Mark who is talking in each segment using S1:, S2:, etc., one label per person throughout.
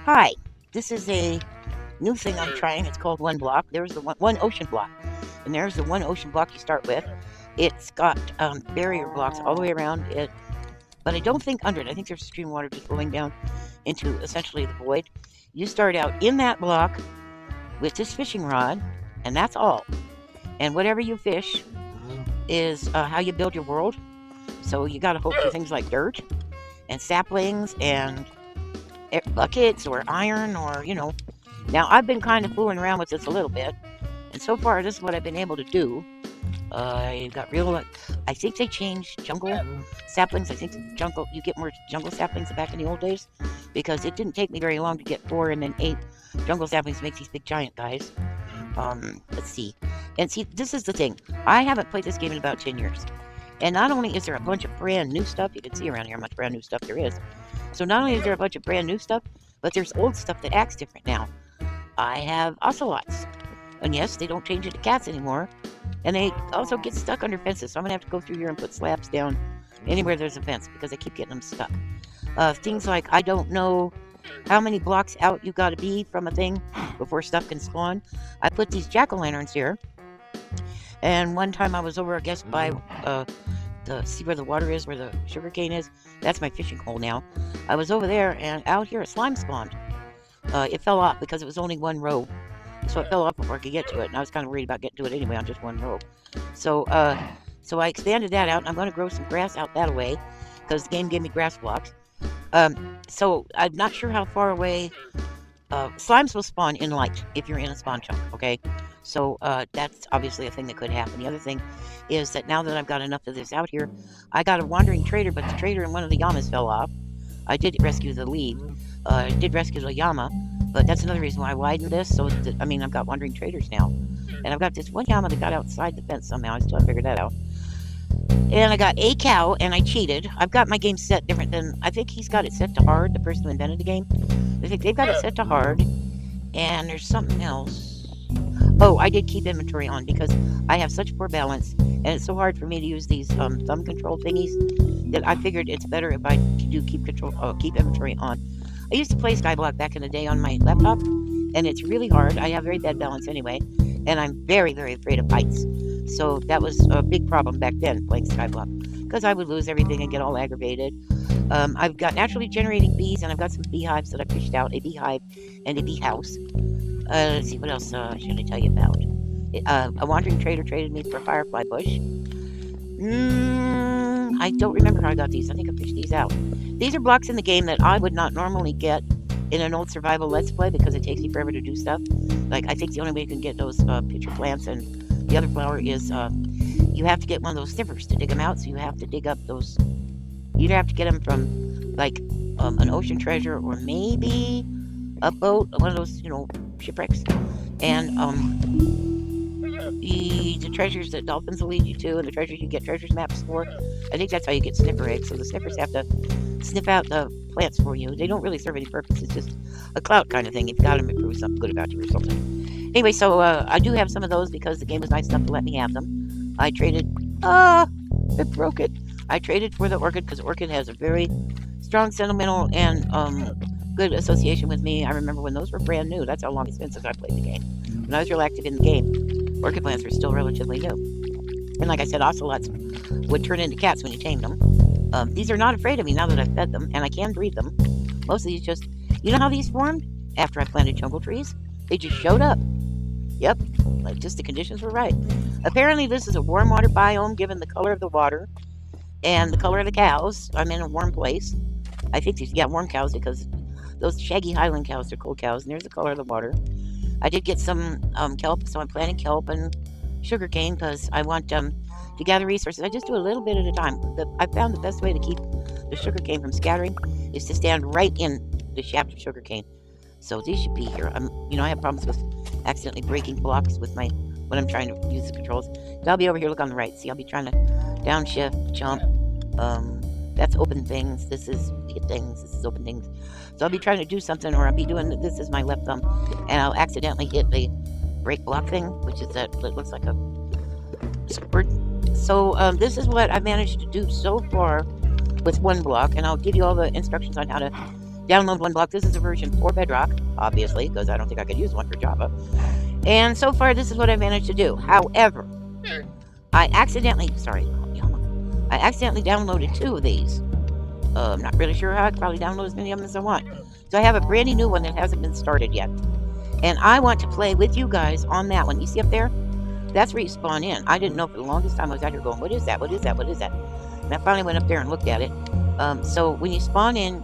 S1: Hi, this is a new thing I'm trying. It's called One Block. There's the one ocean block, and there's the one ocean block you start with. It's got barrier blocks all the way around it, but I don't think under it. I think there's stream water just flowing down into essentially the void. You start out in that block with this fishing rod, and that's all. And whatever you fish is how you build your world. So you got to hope for things like dirt and saplings and buckets or iron or. Now, I've been kind of fooling around with this a little bit, and so far, this is what I've been able to do. I got real. I think they changed jungle saplings. I think you get more jungle saplings than back in the old days, because it didn't take me very long to get 4 and then 8 jungle saplings to make these big giant guys. Let's see. And see, this is the thing. I haven't played this game in about 10 years. And not only is there a bunch of brand new stuff, you can see around here how much brand new stuff there is. So not only is there a bunch of brand new stuff, but there's old stuff that acts different now. I have ocelots. And yes, they don't change into cats anymore. And they also get stuck under fences. So I'm going to have to go through here and put slabs down anywhere there's a fence, because I keep getting them stuck. Things like, I don't know how many blocks out you got to be from a thing before stuff can spawn. I put these jack-o'-lanterns here. And one time I was over, I guess, by see where the water is, where the sugarcane is. That's my fishing hole now. I was over there, and out here a slime spawned. It fell off because it was only one row. So it fell off before I could get to it, and I was kind of worried about getting to it anyway on just one row. So I expanded that out, and I'm going to grow some grass out that way, because the game gave me grass blocks. So I'm not sure how far away. Slimes will spawn in light if you're in a spawn chunk, okay? So that's obviously a thing that could happen. The other thing is that now that I've got enough of this out here, I got a wandering trader, but the trader and one of the llamas fell off. I did rescue the lead. I did rescue the llama, but that's another reason why I widened this. So that, I've got wandering traders now. And I've got this one llama that got outside the fence somehow. I still haven't figured that out. And I got a cow, and I cheated. I've got my game set different than, I think he's got it set to hard, the person who invented the game. I think they've got it set to hard. And there's something else. Oh, I did keep inventory on, because I have such poor balance, and it's so hard for me to use these thumb control thingies, that I figured it's better if I do keep inventory on. I used to play Skyblock back in the day on my laptop, and it's really hard. I have very bad balance anyway, and I'm very, very afraid of heights. So that was a big problem back then, playing Skyblock, because I would lose everything and get all aggravated. I've got naturally generating bees, and I've got some beehives that I fished out, a beehive and a bee house. Let's see, what else should I tell you about? A wandering trader traded me for a firefly bush. I don't remember how I got these. I think I fished these out. These are blocks in the game that I would not normally get in an old survival Let's Play, because it takes you forever to do stuff. Like, I think the only way you can get those pitcher plants and the other flower is you have to get one of those sniffers to dig them out. So you have to dig up those. You'd have to get them from, like, an ocean treasure, or maybe a boat, one of those, shipwrecks. And the treasures that dolphins will lead you to, and the treasures you get treasures maps for. I think that's how you get sniffer eggs. So the sniffers have to sniff out the plants for you. They don't really serve any purpose. It's just a clout kind of thing. You've got them to prove something good about you or something. Anyway, so I do have some of those, because the game was nice enough to let me have them. I traded. It broke it. I traded for the orchid, because orchid has a very strong sentimental and good association with me. I remember when those were brand new. That's how long it's been since I played the game. When I was real active in the game, orchid plants were still relatively new. And like I said, ocelots would turn into cats when you tamed them. These are not afraid of me now that I've fed them, and I can breed them. Most of these just, you know how these formed? After I planted jungle trees? They just showed up. Yep, like just the conditions were right. Apparently this is a warm water biome, given the color of the water and the color of the cows. I'm in a warm place. I think these, warm cows, because those shaggy highland cows are cold cows, and there's the color of the water. I did get some kelp, so I'm planting kelp and sugarcane, because I want to gather resources. I just do a little bit at a time. I found the best way to keep the sugarcane from scattering is to stand right in the shaft of sugarcane. So these should be here. I have problems with accidentally breaking blocks with when I'm trying to use the controls. So I'll be over here, look on the right. See, I'll be trying to downshift, jump. That's open things. This is hit things. This is open things. So I'll be trying to do something, or I'll be doing, this is my left thumb, and I'll accidentally hit the break block thing, which is that, it looks like a squirt. So this is what I've managed to do so far with one block, and I'll give you all the instructions on how to download one block. This is a version for Bedrock, obviously, because I don't think I could use one for Java. And so far, this is what I managed to do. However, I accidentally downloaded 2 of these. I'm not really sure how. I could probably download as many of them as I want. So I have a brand new one that hasn't been started yet. And I want to play with you guys on that one. You see up there? That's where you spawn in. I didn't know for the longest time. I was out here going, what is that? What is that? What is that? And I finally went up there and looked at it. So when you spawn in,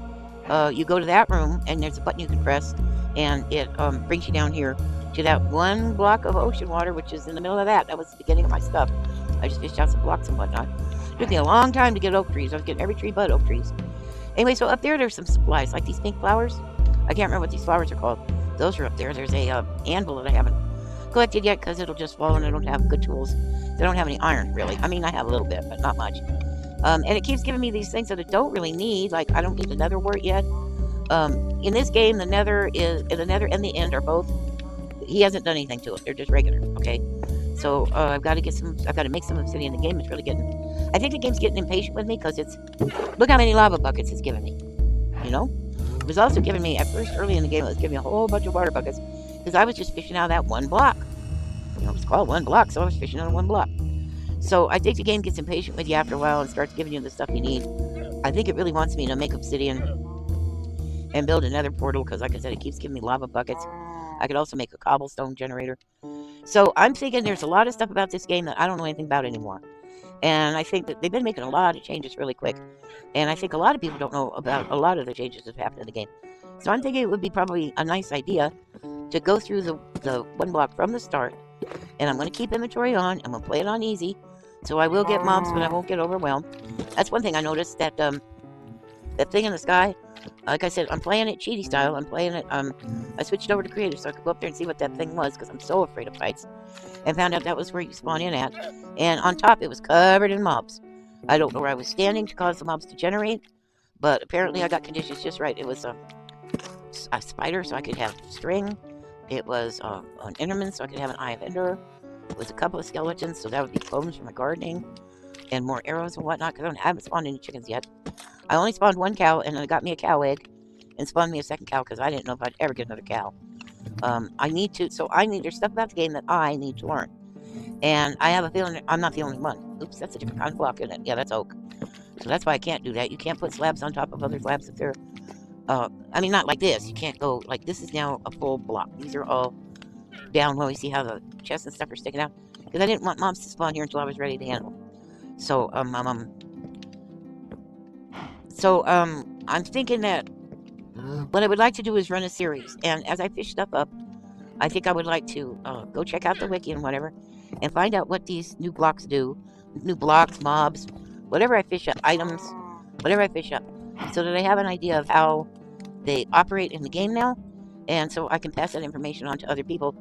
S1: you go to that room, and there's a button you can press, and it brings you down here to that one block of ocean water, which is in the middle of that. That was the beginning of my stuff. I just fished out some blocks and whatnot. It took me a long time to get oak trees. I was getting every tree but oak trees. Anyway, so up there's some supplies, like these pink flowers. I can't remember what these flowers are called. Those are up there. There's a anvil that I haven't collected yet because it'll just fall and I don't have good tools. I don't have any iron, really. I mean, I have a little bit, but not much. And it keeps giving me these things that I don't really need. Like, I don't get the nether wart yet. In this game, the nether and the end are both... He hasn't done anything to it. They're just regular, okay? So, I've got to make some obsidian. The game is really getting... I think the game's getting impatient with me because it's... Look how many lava buckets it's given me. You know? It was also giving me, at first, early in the game, it was giving me a whole bunch of water buckets because I was just fishing out of that one block. You know, it's called one block, so I was fishing out of one block. So I think the game gets impatient with you after a while and starts giving you the stuff you need. I think it really wants me to make obsidian and build another portal because, like I said, it keeps giving me lava buckets. I could also make a cobblestone generator. So I'm thinking there's a lot of stuff about this game that I don't know anything about anymore. And I think that they've been making a lot of changes really quick. And I think a lot of people don't know about a lot of the changes that have happened in the game. So I'm thinking it would be probably a nice idea to go through the one block from the start. And I'm going to keep inventory on. I'm going to play it on easy. So I will get mobs, but I won't get overwhelmed. That's one thing I noticed, that that thing in the sky. Like I said, I'm playing it cheaty style. I'm playing it, I switched over to creative so I could go up there and see what that thing was because I'm so afraid of fights. And found out that was where you spawn in at. And on top, it was covered in mobs. I don't know where I was standing to cause the mobs to generate, but apparently I got conditions just right. It was a spider, so I could have string. It was an enderman, so I could have an eye of ender. It was a couple of skeletons, so that would be bones for my gardening. And more arrows and whatnot, because I haven't spawned any chickens yet. I only spawned one cow, and I got me a cow egg, and spawned me a second cow, because I didn't know if I'd ever get another cow. There's stuff about the game that I need to learn. And I have a feeling I'm not the only one. Oops, that's a different kind of block, isn't it? Yeah, that's oak. So that's why I can't do that. You can't put slabs on top of other slabs if they're... I mean, not like this. You can't go... Like, this is now a full block. These are all down low. You see how the chests and stuff are sticking out? Because I didn't want mobs to spawn here until I was ready to handle them. So, I'm thinking that what I would like to do is run a series. And as I fish stuff up, I think I would like to go check out the wiki and whatever, and find out what these new blocks do. New blocks, mobs, whatever I fish up, items, whatever I fish up, so that I have an idea of how they operate in the game now, and so I can pass that information on to other people.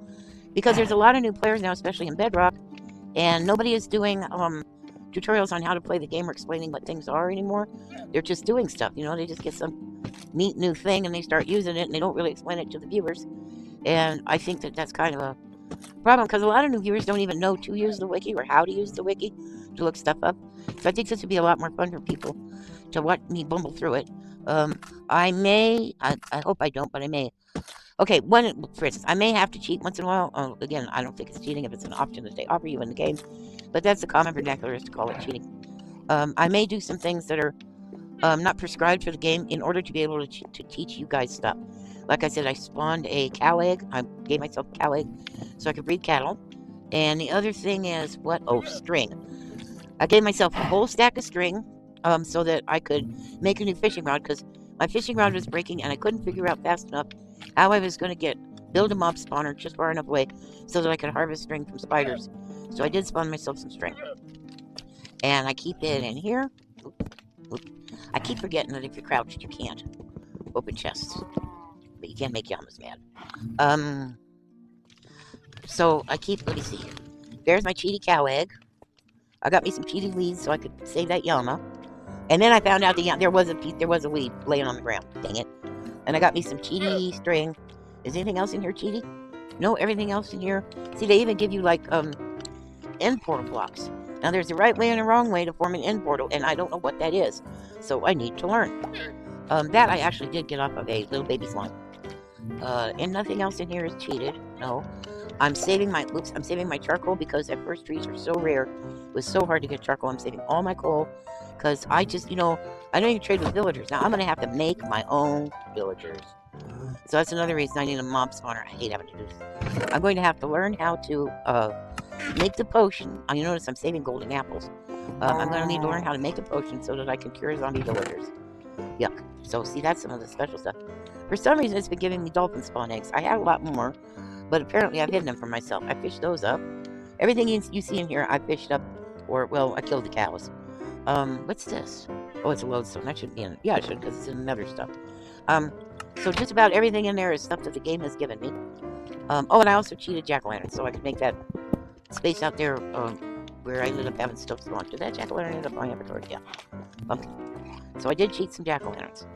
S1: Because there's a lot of new players now, especially in Bedrock, and nobody is doing tutorials on how to play the game or explaining what things are anymore. They're just doing stuff, you know, they just get some neat new thing and they start using it and they don't really explain it to the viewers. And I think that that's kind of a problem because a lot of new viewers don't even know to use the wiki or how to use the wiki to look stuff up. So I think this would be a lot more fun for people to watch me bumble through it. I hope I don't, but I may. Okay, for instance, I may have to cheat once in a while. Again, I don't think it's cheating if it's an option that they offer you in the game. But that's the common vernacular is to call it cheating. I may do some things that are not prescribed for the game in order to be able to teach you guys stuff. Like I said, I spawned a cow egg. I gave myself a cow egg so I could breed cattle. And the other thing is what? Oh, string. I gave myself a whole stack of string so that I could make a new fishing rod because my fishing rod was breaking and I couldn't figure out fast enough how I was going to build a mob spawner just far enough away so that I could harvest string from spiders. So I did spawn myself some string. And I keep it in here. I keep forgetting that if you're crouched, you can't open chests. But you can make llamas mad. So I keep, let me see. There's my cheaty cow egg. I got me some cheaty weeds so I could save that llama. And then I found out there was a weed laying on the ground. Dang it. And I got me some cheaty string. Is anything else in here cheaty? No, everything else in here. See, they even give you like end portal blocks. Now there's a right way and a wrong way to form an end portal, and I don't know what that is. So I need to learn. That I actually did get off of a little baby slime. And nothing else in here is cheated. No. I'm saving my charcoal because at first trees are so rare. It was so hard to get charcoal. I'm saving all my coal because I just, I don't even trade with villagers. Now I'm going to have to make my own villagers. So that's another reason I need a mob spawner. I hate having to do this. I'm going to have to learn how to make the potion. You notice I'm saving golden apples. I'm going to need to learn how to make a potion so that I can cure zombie villagers. Yuck. So see, that's some of the special stuff. For some reason, it's been giving me dolphin spawn eggs. I had a lot more, but apparently I've hidden them for myself. I fished those up. Everything you see in here, I fished up, or, well, I killed the cows. What's this? Oh, it's a lodestone. That shouldn't be in it. Yeah, it should, because it's in another stuff. So just about everything in there is stuff that the game has given me. Oh, and I also cheated jack-o'-lantern, so I could make that space out there, where I ended up having stuff spawn. Did that jack-o'-lantern end up on my inventory? Yeah. Pumpkin. So I did cheat some jack-o'-lanterns.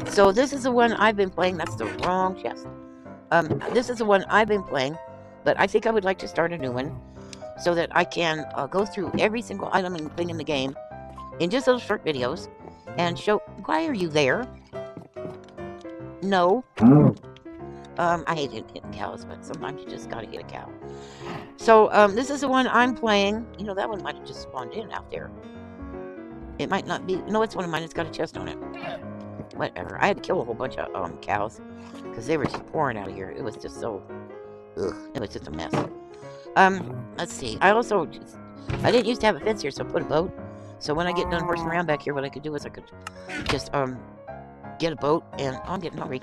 S1: So this is the one I've been playing. That's the wrong chest. This is the one I've been playing, but I think I would like to start a new one so that I can go through every single item and thing in the game in just little short videos and show. Why are you there? No. I hate hitting cows, but sometimes you just gotta hit a cow. So this is the one I'm playing. That one might have just spawned in out there. It might not be. No, it's one of mine. It's got a chest on it. Whatever. I had to kill a whole bunch of cows because they were just pouring out of here. It was just so, it was just a mess. Let's see. I didn't used to have a fence here, so I put a boat. So when I get done horsing around back here, what I could do is I could just get a boat and I'm getting hungry.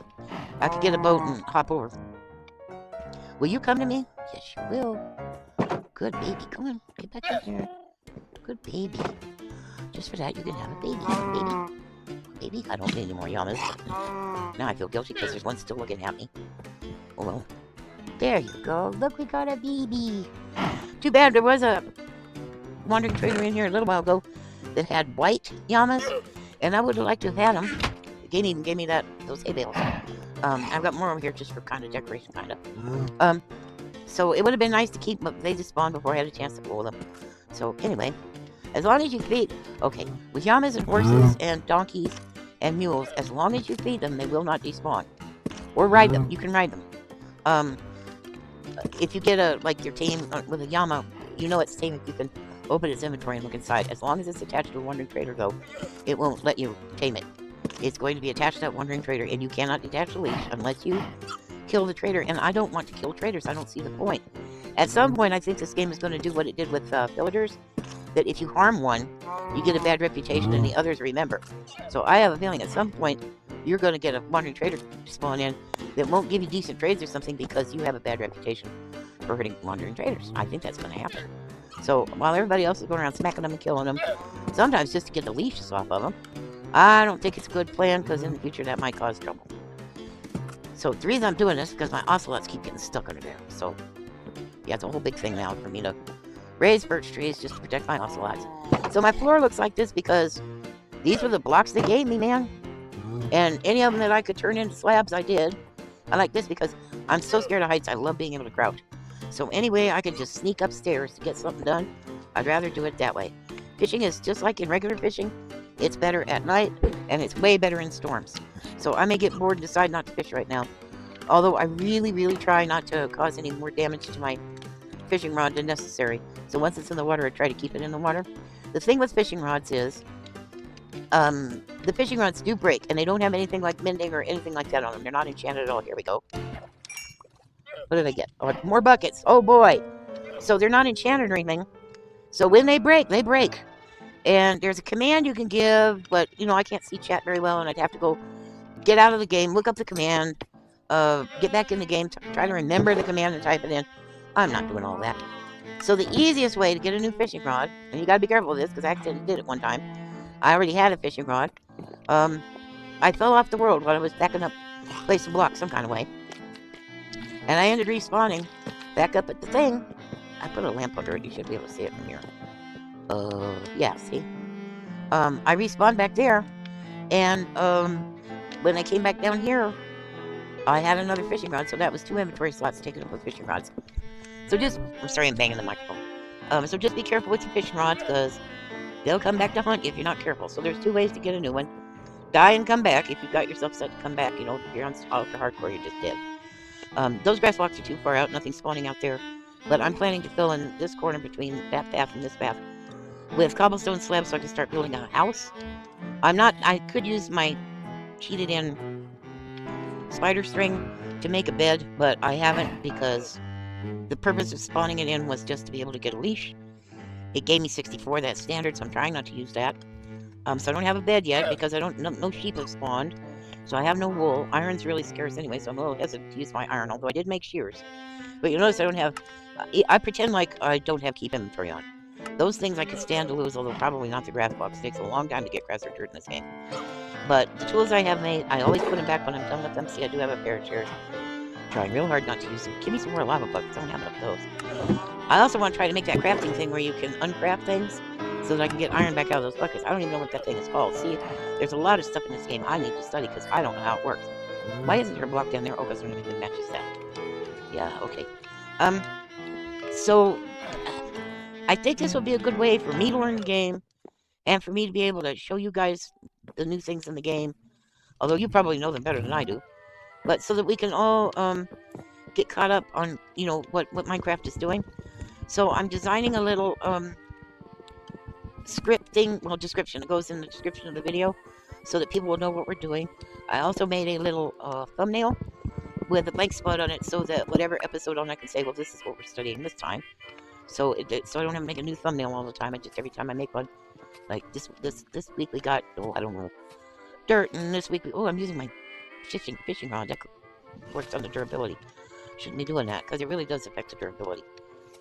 S1: I could get a boat and hop over. Will you come to me? Yes, you will. Good baby. Come on, get back in here. Good baby. Just for that, you can have a baby. Baby, I don't need any more llamas. Now I feel guilty because there's one still looking at me. Oh well. There you go. Look, we got a baby. Too bad there was a wandering trader in here a little while ago that had white llamas, and I would have liked to have had them. The game even gave me those hay bales. I've got more over here just for kind of decoration, kind of. So it would have been nice to keep them, but they just spawned before I had a chance to pull them. So anyway, as long as you feed, okay, with llamas and horses and donkeys and mules, as long as you feed them, they will not despawn. Or ride them. You can ride them. If you get your tame with a llama, it's tame if you can open its inventory and look inside. As long as it's attached to a wandering trader, though, it won't let you tame it. It's going to be attached to that wandering trader, and you cannot detach the leash unless you kill the trader. And I don't want to kill traders. I don't see the point. At some point, I think this game is going to do what it did with villagers, that if you harm one, you get a bad reputation and the others remember. So I have a feeling at some point, you're going to get a wandering trader spawn in that won't give you decent trades or something because you have a bad reputation for hurting wandering traders. I think that's going to happen. So while everybody else is going around smacking them and killing them, sometimes just to get the leashes off of them, I don't think it's a good plan because in the future that might cause trouble. So the reason I'm doing this is because my ocelots keep getting stuck under there. So yeah, it's a whole big thing now for me to raise birch trees just to protect my ocelots. So my floor looks like this because these were the blocks they gave me, man. And any of them that I could turn into slabs, I did. I like this because I'm so scared of heights. I love being able to crouch. So anyway, I can just sneak upstairs to get something done. I'd rather do it that way. Fishing is just like in regular fishing. It's better at night, and it's way better in storms. So I may get bored and decide not to fish right now. Although I really, really try not to cause any more damage to my fishing rod than necessary. So once it's in the water, I try to keep it in the water. The thing with fishing rods is, the fishing rods do break, and they don't have anything like mending or anything like that on them. They're not enchanted at all. Here we go. What did I get? Oh, more buckets. Oh, boy. So they're not enchanted or anything. So when they break, they break. And there's a command you can give, but, I can't see chat very well, and I'd have to go get out of the game, look up the command, get back in the game, try to remember the command and type it in. I'm not doing all that. So the easiest way to get a new fishing rod, and you got to be careful with this because I accidentally did it one time. I already had a fishing rod. I fell off the world while I was backing up, place a block some kind of way. And I ended respawning back up at the thing. I put a lamp under it. You should be able to see it from here. Yeah, see? I respawned back there. And when I came back down here, I had another fishing rod. So that was 2 inventory slots taken up with fishing rods. So I'm sorry I'm banging the microphone. So just be careful with your fishing rods because they'll come back to hunt you if you're not careful. So there's 2 ways to get a new one. Die and come back if you've got yourself set to come back. You know, if you're on ultra hardcore, you just did. Those grass blocks are too far out, nothing's spawning out there. But I'm planning to fill in this corner between that path and this path with cobblestone slabs so I can start building a house. I could use my cheated in spider string to make a bed, but I haven't because the purpose of spawning it in was just to be able to get a leash. It gave me 64, that's standard, so I'm trying not to use that. So I don't have a bed yet because no sheep have spawned. So I have no wool. Iron's really scarce anyway, so I'm a little hesitant to use my iron, although I did make shears. But you'll notice I don't have... I pretend like I don't have keep inventory on. Those things I could stand to lose, although probably not the grass blocks. It takes a long time to get grass or dirt in this game. But the tools I have made, I always put them back when I'm done with them. See, I do have a pair of shears. Trying real hard not to use them. Give me some more lava buckets. I don't have enough of those. I also want to try to make that crafting thing where you can uncraft things so that I can get iron back out of those buckets. I don't even know what that thing is called. See, there's a lot of stuff in this game I need to study because I don't know how it works. Why isn't there a block down there? Oh, because I don't have anything that matches that. Yeah, okay. So, I think this will be a good way for me to learn the game and for me to be able to show you guys the new things in the game. Although you probably know them better than I do. But so that we can all get caught up on, you know, what Minecraft is doing. So I'm designing a little description. It goes in the description of the video so that people will know what we're doing. I also made a little thumbnail with a blank spot on it so that whatever episode on I can say, well, this is what we're studying this time. So so I don't have to make a new thumbnail all the time. Every time I make one, like this week we got, I don't know, dirt, and this week I'm using my fishing rod. That works on the durability. Shouldn't be doing that because it really does affect the durability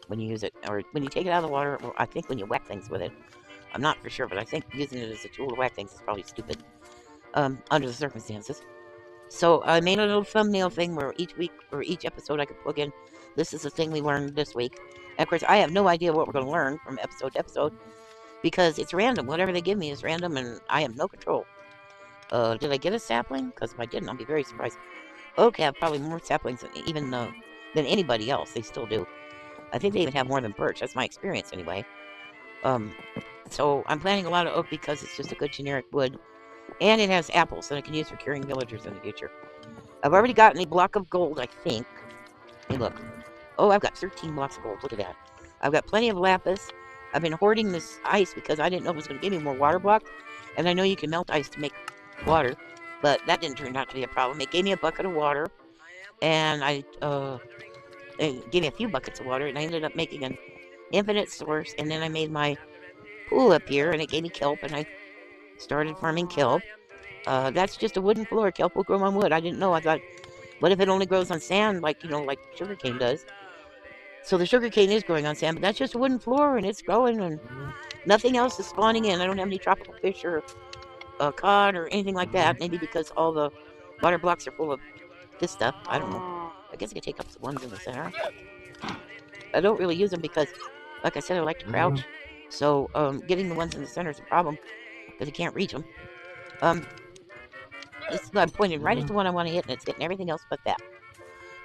S1: when you use it, or when you take it out of the water, or I think when you whack things with it. I'm not for sure, but I think using it as a tool to whack things is probably stupid under the circumstances. So I made a little thumbnail thing where each week or each episode I could plug in, this is the thing we learned this week. And of course, I have no idea what we're going to learn from episode to episode because it's random. Whatever they give me is random, and I have no control. Did I get a sapling? Because if I didn't, I'll be very surprised. Okay, I have probably more saplings than anybody else. They still do. I think they even have more than birch. That's my experience anyway. So I'm planting a lot of oak because it's just a good generic wood. And it has apples that I can use for curing villagers in the future. I've already gotten a block of gold, I think. Hey, look. Oh, I've got 13 blocks of gold. Look at that. I've got plenty of lapis. I've been hoarding this ice because I didn't know it was going to give me more water blocks. And I know you can melt ice to make water. But that didn't turn out to be a problem. It gave me a bucket of water. And it gave me a few buckets of water. And I ended up making an infinite source. And then I made my pool up here. And it gave me kelp. And I started farming kelp. That's just a wooden floor. Kelp will grow on wood. I didn't know. I thought, what if it only grows on sand like sugarcane does? So the sugarcane is growing on sand, but that's just a wooden floor, and it's growing, and nothing else is spawning in. I don't have any tropical fish or cod or anything like that. Maybe because all the water blocks are full of this stuff. I don't know. I guess I could take up the ones in the center. I don't really use them because, like I said, I like to crouch. So getting the ones in the center is a problem because I can't reach them. I'm pointing right at the one I want to hit, and it's hitting everything else but that.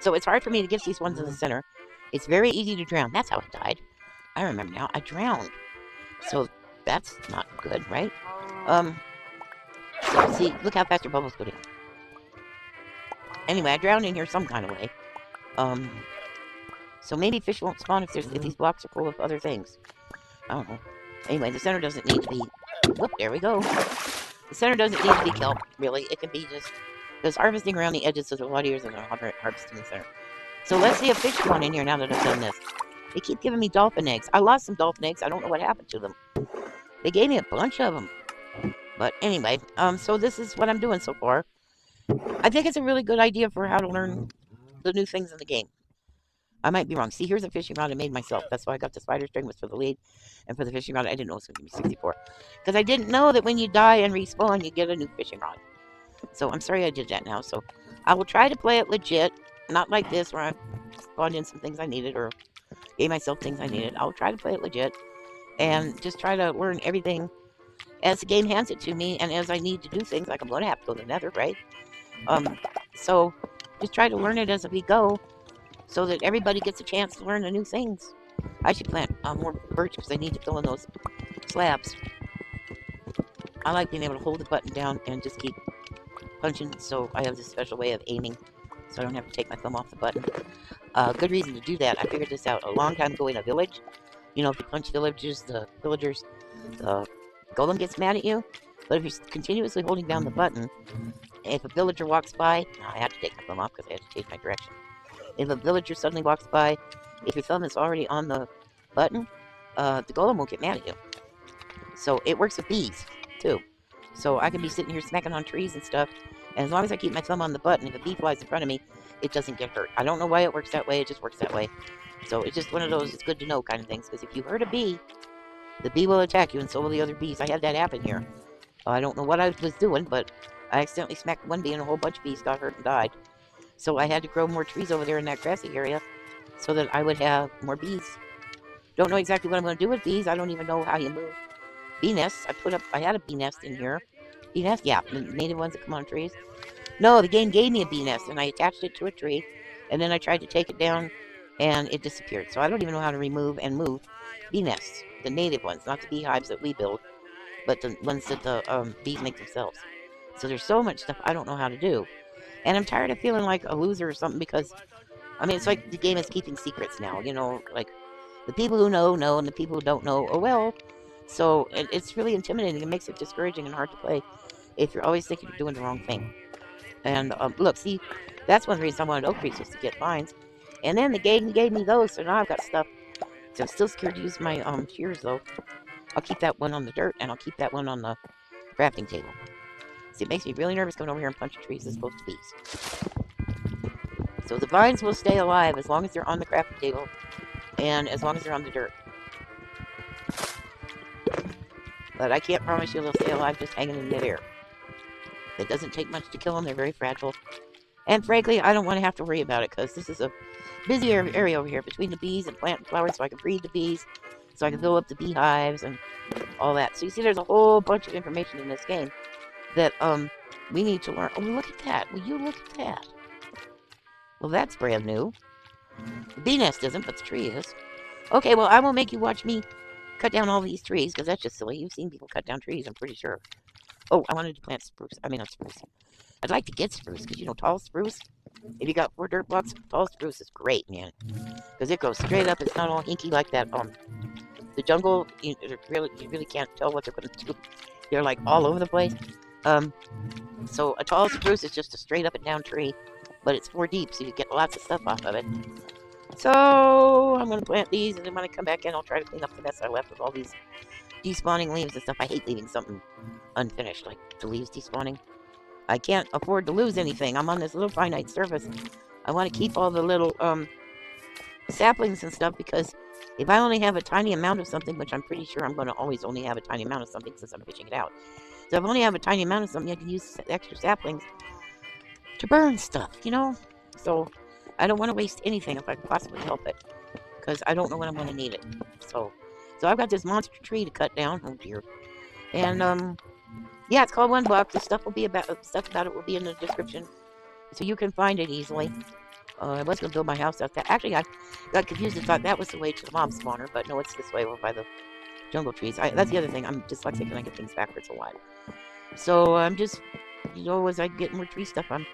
S1: So it's hard for me to get these ones in the center. It's very easy to drown. That's how I died. I remember now. I drowned. So that's not good, right? So see, look how fast your bubbles go down. Anyway, I drowned in here some kind of way. So maybe fish won't spawn if these blocks are full of other things. I don't know. Anyway, the center doesn't need to be... Whoop, there we go. The center doesn't need to be kelp, really. It can be just... Because harvesting around the edges is a lot easier than harvesting the center. So let's see if fish spawn in here now that I've done this. They keep giving me dolphin eggs. I lost some dolphin eggs. I don't know what happened to them. They gave me a bunch of them. But anyway, so this is what I'm doing so far. I think it's a really good idea for how to learn the new things in the game. I might be wrong. See, here's a fishing rod I made myself. That's why I got the spider string, was for the lead. And for the fishing rod, I didn't know it was going to give me 64. Because I didn't know that when you die and respawn, you get a new fishing rod. So I'm sorry I did that now. So I will try to play it legit. Not like this, where I spawned in some things I needed, or gave myself things I needed. I'll try to play it legit. And just try to learn everything as the game hands it to me. And as I need to do things, like I'm going to have to go to the nether, right? So just try to learn it as we go, so that everybody gets a chance to learn the new things. I should plant more birch because I need to fill in those slabs. I like being able to hold the button down and just keep punching, so I have this special way of aiming, so I don't have to take my thumb off the button. Good reason to do that. I figured this out a long time ago in a village. You know, if you punch villagers, the golem gets mad at you. But if you're continuously holding down the button, if a villager walks by, no, I had to take my thumb off because I had to change my direction. If a villager suddenly walks by, if your thumb is already on the button, the golem won't get mad at you. So it works with bees, too. So I can be sitting here smacking on trees and stuff, and as long as I keep my thumb on the button, if a bee flies in front of me, it doesn't get hurt. I don't know why it works that way, it just works that way. So it's just one of those, it's good to know kind of things, because if you hurt a bee, the bee will attack you, and so will the other bees. I had that happen here. I don't know what I was doing, but I accidentally smacked one bee, and a whole bunch of bees got hurt and died. So I had to grow more trees over there in that grassy area, so that I would have more bees. Don't know exactly what I'm going to do with bees. I don't even know how you move bee nests. I had a bee nest in here. Bee nest? Yeah, the native ones that come on trees. No, the game gave me a bee nest, and I attached it to a tree, and then I tried to take it down, and it disappeared. So I don't even know how to remove and move bee nests. The native ones, not the beehives that we build, but the ones that the bees make themselves. So there's so much stuff I don't know how to do. And I'm tired of feeling like a loser or something because, I mean, it's like the game is keeping secrets now, you know, like the people who know, and the people who don't know, oh well. So it's really intimidating. It makes it discouraging and hard to play if you're always thinking you're doing the wrong thing. And look, see, that's one reason I wanted oak trees was to get vines. And then the game gave me those, so now I've got stuff. So I'm still scared to use my shears, though. I'll keep that one on the dirt, and I'll keep that one on the crafting table. See, it makes me really nervous coming over here and punching trees as opposed to bees. So the vines will stay alive as long as they're on the crafting table, and as long as they're on the dirt. But I can't promise you they'll stay alive just hanging in midair. It doesn't take much to kill them. They're very fragile. And frankly, I don't want to have to worry about it because this is a busy area over here between the bees and plant and flowers, so I can breed the bees, so I can fill up the beehives and all that. So you see there's a whole bunch of information in this game that we need to learn. Oh, look at that. Will you look at that? Well, that's brand new. The bee nest isn't, but the tree is. Okay, well, I won't make you watch me cut down all these trees, because that's just silly. You've seen people cut down trees, I'm pretty sure. Oh, I wanted to plant spruce. I mean, not spruce. I'd like to get spruce, because, you know, tall spruce, if you got 4 dirt blocks, tall spruce is great, man. Because it goes straight up. It's not all hinky like that. The jungle, you really can't tell what they're going to do. They're, like, all over the place. So a tall spruce is just a straight up and down tree, but it's 4 deep, so you get lots of stuff off of it. So I'm going to plant these, and then when I come back in, I'll try to clean up the mess I left with all these despawning leaves and stuff. I hate leaving something unfinished, like the leaves despawning. I can't afford to lose anything. I'm on this little finite surface. I want to keep all the little saplings and stuff, because if I only have a tiny amount of something, which I'm pretty sure I'm going to always only have a tiny amount of something since I'm fishing it out. So if I only have a tiny amount of something, I can use extra saplings to burn stuff, you know? So I don't want to waste anything if I can possibly help it, because I don't know when I'm going to need it. So I've got this monster tree to cut down. Oh dear. And yeah, it's called One Block. The stuff about it will be in the description, so you can find it easily. I was going to build my house out there. Actually, I got confused and thought that was the way to the mob spawner, but no, it's this way over by the jungle trees. That's the other thing. I'm dyslexic and I get things backwards a lot. So I'm just, you know, as I get more tree stuff, I'm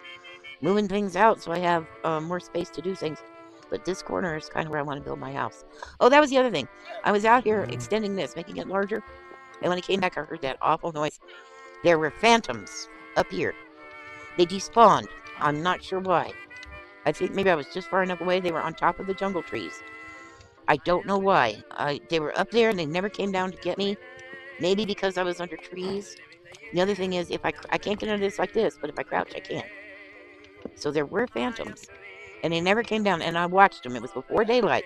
S1: moving things out so I have more space to do things. But this corner is kind of where I want to build my house. Oh, that was the other thing. I was out here extending this, making it larger, and when I came back, I heard that awful noise. There were phantoms up here. They despawned. I'm not sure why. I think maybe I was just far enough away. They were on top of the jungle trees. I don't know why. They were up there and they never came down to get me. Maybe because I was under trees. The other thing is, if I can't get into this like this, but if I crouch, I can. So there were phantoms. And they never came down, and I watched them. It was before daylight.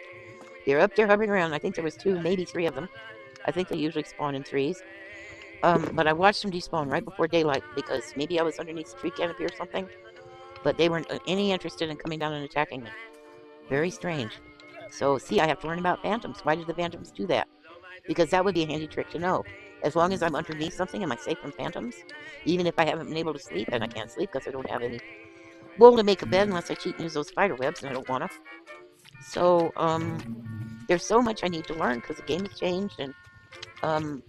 S1: They were up there hovering around. I think there was 2, maybe 3 of them. I think they usually spawn in 3s. But I watched them despawn right before daylight, because maybe I was underneath the tree canopy or something. But they weren't any interested in coming down and attacking me. Very strange. So, see, I have to learn about phantoms. Why did the phantoms do that? Because that would be a handy trick to know. As long as I'm underneath something, am I safe from phantoms? Even if I haven't been able to sleep, and I can't sleep because I don't have any wool to make a bed unless I cheat and use those spider webs, and I don't want to. So, there's so much I need to learn because the game has changed, and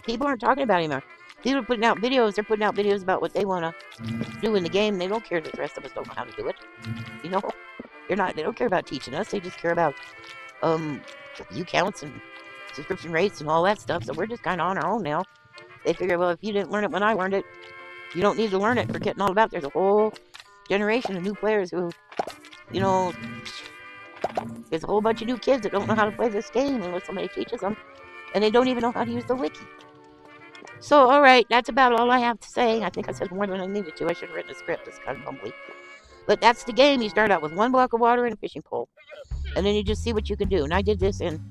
S1: people aren't talking about it anymore. People are putting out videos. They're putting out videos about what they want to do in the game. They don't care that the rest of us don't know how to do it. You know, they don't care about teaching us. They just care about view counts and subscription rates and all that stuff. So we're just kind of on our own now. They figure, well, if you didn't learn it when I learned it, you don't need to learn it. Forgetting all about it. There's a whole generation of new players who, you know, there's a whole bunch of new kids that don't know how to play this game unless somebody teaches them, and they don't even know how to use the wiki. So, all right, that's about all I have to say. I think I said more than I needed to. I should have written a script. It's kind of bumbly. But that's the game. You start out with 1 block of water and a fishing pole, and then you just see what you can do. And I did this in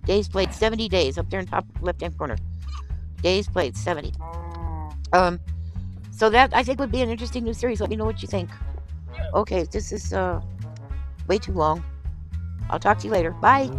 S1: days played 70 days up there in top left-hand corner. Days played 70. So that I think would be an interesting new series. Let me know what you think. Okay, this is way too long. I'll talk to you later. Bye.